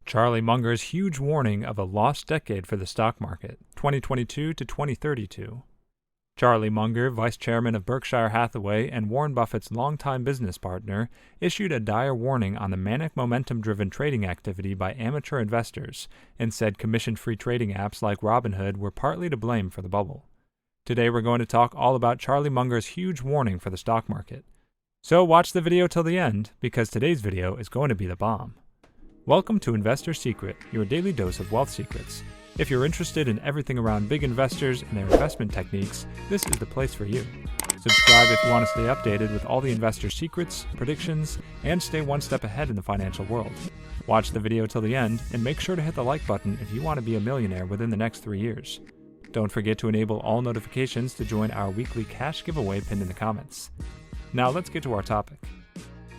Charlie Munger's huge warning of a lost decade for the stock market, 2022 to 2032. Charlie Munger, vice chairman of Berkshire Hathaway and Warren Buffett's longtime business partner, issued a dire warning on the manic momentum-driven trading activity by amateur investors and said commission-free trading apps like Robinhood were partly to blame for the bubble. Today we're going to talk all about Charlie Munger's huge warning for the stock market. So watch the video till the end, because today's video is going to be the bomb. Welcome to Investor Secret, your daily dose of wealth secrets. If you're interested in everything around big investors and their investment techniques, this is the place for you. Subscribe if you want to stay updated with all the investor secrets, predictions, and stay one step ahead in the financial world. Watch the video till the end and make sure to hit the like button if you want to be a millionaire within the next 3 years. Don't forget to enable all notifications to join our weekly cash giveaway pinned in the comments. Now let's get to our topic.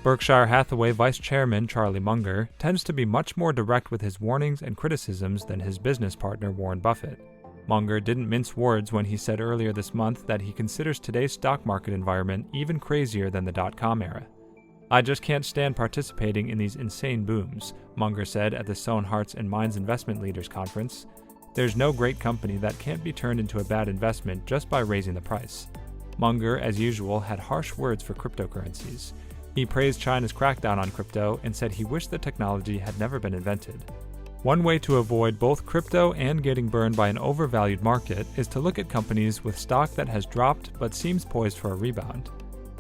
Berkshire Hathaway Vice Chairman Charlie Munger tends to be much more direct with his warnings and criticisms than his business partner Warren Buffett. Munger didn't mince words when he said earlier this month that he considers today's stock market environment even crazier than the dot-com era. "I just can't stand participating in these insane booms," Munger said at the Sohn Hearts and Minds Investment Leaders Conference. "There's no great company that can't be turned into a bad investment just by raising the price." Munger, as usual, had harsh words for cryptocurrencies. He praised China's crackdown on crypto and said he wished the technology had never been invented. One way to avoid both crypto and getting burned by an overvalued market is to look at companies with stock that has dropped but seems poised for a rebound.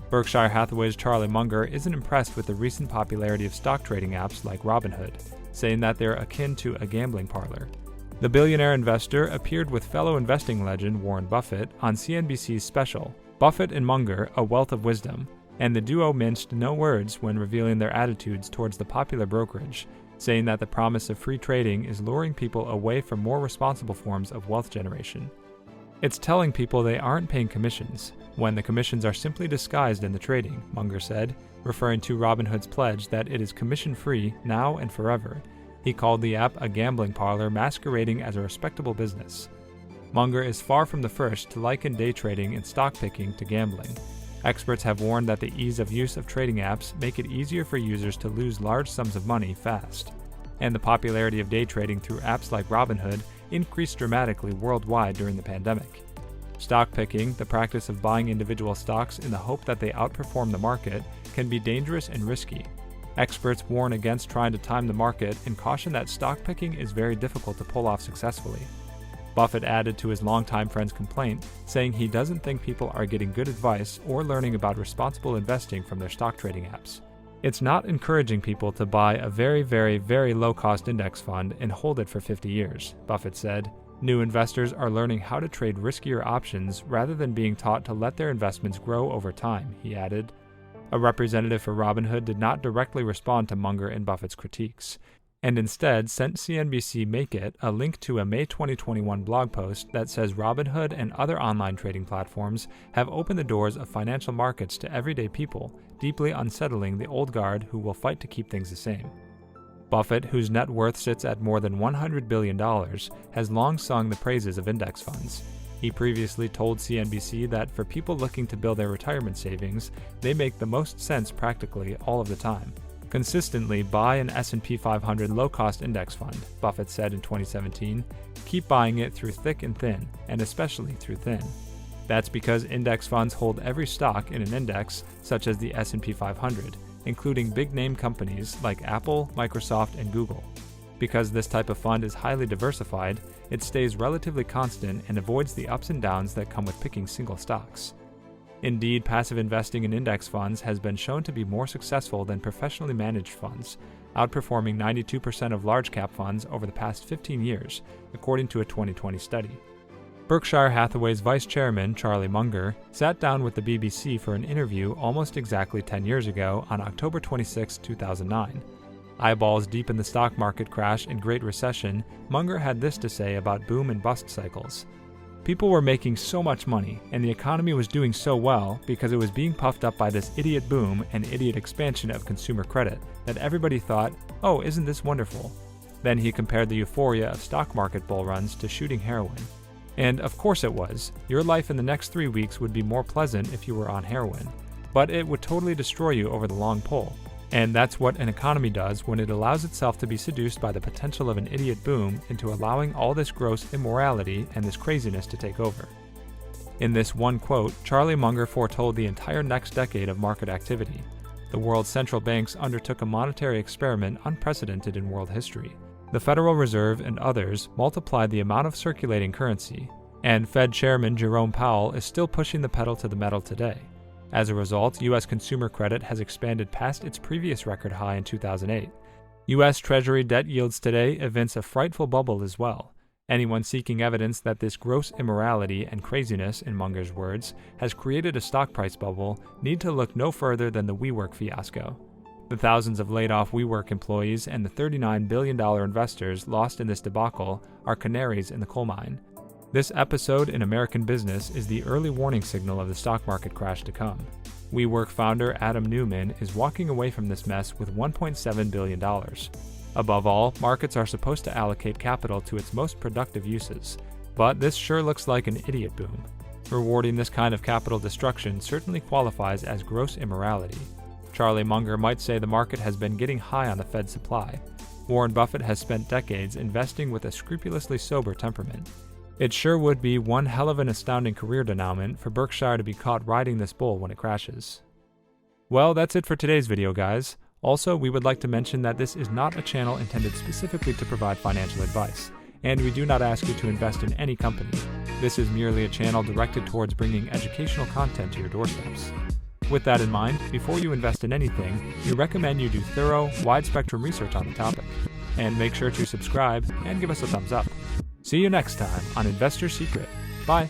Berkshire Hathaway's Charlie Munger isn't impressed with the recent popularity of stock trading apps like Robinhood, saying that they're akin to a gambling parlor. The billionaire investor appeared with fellow investing legend Warren Buffett on CNBC's special, Buffett and Munger, A Wealth of Wisdom, and the duo minced no words when revealing their attitudes towards the popular brokerage, saying that the promise of free trading is luring people away from more responsible forms of wealth generation. "It's telling people they aren't paying commissions, when the commissions are simply disguised in the trading," Munger said, referring to Robinhood's pledge that it is commission-free now and forever. He called the app a gambling parlor masquerading as a respectable business. Munger is far from the first to liken day trading and stock picking to gambling. Experts have warned that the ease of use of trading apps make it easier for users to lose large sums of money fast. And the popularity of day trading through apps like Robinhood increased dramatically worldwide during the pandemic. Stock picking, the practice of buying individual stocks in the hope that they outperform the market, can be dangerous and risky. Experts warn against trying to time the market and caution that stock picking is very difficult to pull off successfully. Buffett added to his longtime friend's complaint, saying he doesn't think people are getting good advice or learning about responsible investing from their stock trading apps. "It's not encouraging people to buy a very low-cost index fund and hold it for 50 years, Buffett said. "New investors are learning how to trade riskier options rather than being taught to let their investments grow over time," he added. A representative for Robinhood did not directly respond to Munger and Buffett's critiques, and instead sent CNBC Make It a link to a May 2021 blog post that says Robinhood and other online trading platforms have opened the doors of financial markets to everyday people, deeply unsettling the old guard who will fight to keep things the same. Buffett, whose net worth sits at more than $100 billion, has long sung the praises of index funds. He previously told CNBC that for people looking to build their retirement savings, they make the most sense practically all of the time. "Consistently buy an S&P 500 low-cost index fund," Buffett said in 2017. "Keep buying it through thick and thin, and especially through thin. That's because index funds hold every stock in an index, such as the S&P 500, including big-name companies like Apple, Microsoft, and Google. Because this type of fund is highly diversified, it stays relatively constant and avoids the ups and downs that come with picking single stocks. Indeed, passive investing in index funds has been shown to be more successful than professionally managed funds, outperforming 92% of large-cap funds over the past 15 years, according to a 2020 study." Berkshire Hathaway's vice chairman, Charlie Munger, sat down with the BBC for an interview almost exactly 10 years ago on October 26, 2009. Eyeballs deep in the stock market crash and Great Recession, Munger had this to say about boom and bust cycles. "People were making so much money, and the economy was doing so well because it was being puffed up by this idiot boom and idiot expansion of consumer credit that everybody thought, 'Oh, isn't this wonderful?' Then he compared the euphoria of stock market bull runs to shooting heroin. And of course it was. Your life in the next 3 weeks would be more pleasant if you were on heroin. But it would totally destroy you over the long pull. And that's what an economy does when it allows itself to be seduced by the potential of an idiot boom into allowing all this gross immorality and this craziness to take over. In this one quote, Charlie Munger foretold the entire next decade of market activity. The world's central banks undertook a monetary experiment unprecedented in world history. The Federal Reserve and others multiplied the amount of circulating currency, and Fed Chairman Jerome Powell is still pushing the pedal to the metal today. As a result, U.S. consumer credit has expanded past its previous record high in 2008. U.S. Treasury debt yields today evince a frightful bubble as well. Anyone seeking evidence that this gross immorality and craziness, in Munger's words, has created a stock price bubble need to look no further than the WeWork fiasco. The thousands of laid-off WeWork employees and the $39 billion investors lost in this debacle are canaries in the coal mine. This episode in American Business is the early warning signal of the stock market crash to come. WeWork founder Adam Neumann is walking away from this mess with $1.7 billion. Above all, markets are supposed to allocate capital to its most productive uses, but this sure looks like an idiot boom. Rewarding this kind of capital destruction certainly qualifies as gross immorality. Charlie Munger might say the market has been getting high on the Fed supply. Warren Buffett has spent decades investing with a scrupulously sober temperament. It sure would be one hell of an astounding career denouement for Berkshire to be caught riding this bull when it crashes. Well, that's it for today's video, guys. Also, we would like to mention that this is not a channel intended specifically to provide financial advice, and we do not ask you to invest in any company. This is merely a channel directed towards bringing educational content to your doorsteps. With that in mind, before you invest in anything, we recommend you do thorough, wide-spectrum research on the topic. And make sure to subscribe and give us a thumbs up. See you next time on Investor Secret. Bye!